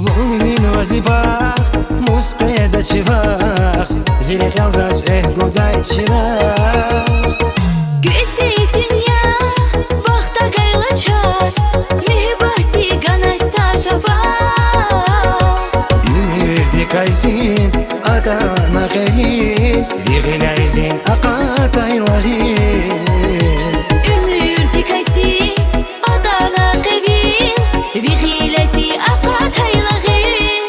بونين وزباخ موسقي دا شفاخ زيري خيالزاج قوداي تشراخ Güseytin ya Bakta gayla ças Mihbahti ganaj saşafa يميردي كايزين أدانا غيين ذي عايزين أقاطعي لغين Ümrürti kaysi Adana qevin Vixilesi aqat haylagin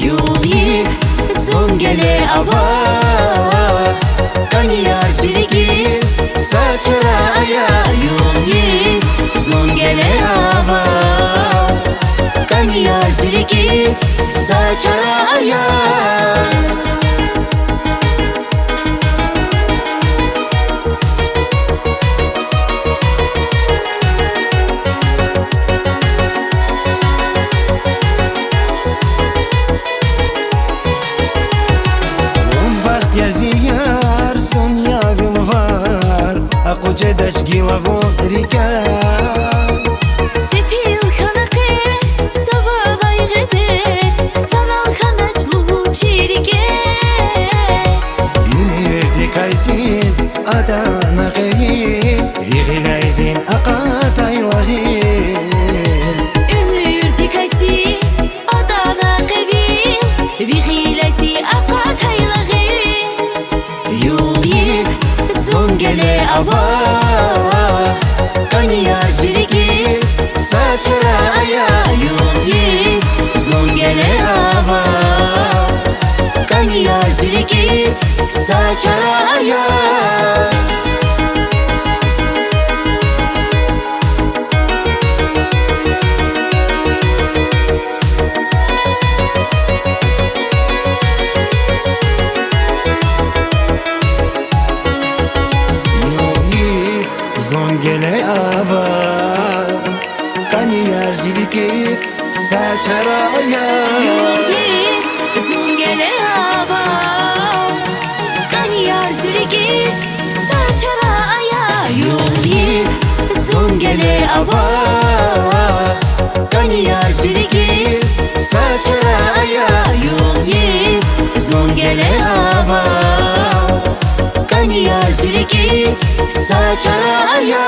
Yuğib son gele ava Kaniyar zirigiz saçara aya Yuğib Zon gele hava Kaniyar zirigiz saçara aya Yazıyar son yavim var Akıcı daşgila vodrika Sefil xanaqi Zavalay gıdır Sanal xanaçlu çirike Yürdi kaysin Adana gayin Yığılayzin akataylayın Ümrürti kaysi Adana qevin Vixilesi aqat haylagin Yuğib son gele ava Kaniyar zirigiz saçara aya Yuğib Zon gele hava Kaniyar zirigiz saçara aya Zon gele ava Kaniyar zirigiz saçara aya Yuğib Zon gele hava Kaniyar zirigiz Saçara aya Yuğib Zon gele ava Kaniyar zirigiz saçara aya Yuğib Zon gele hava Kaniyar zirigiz saçara aya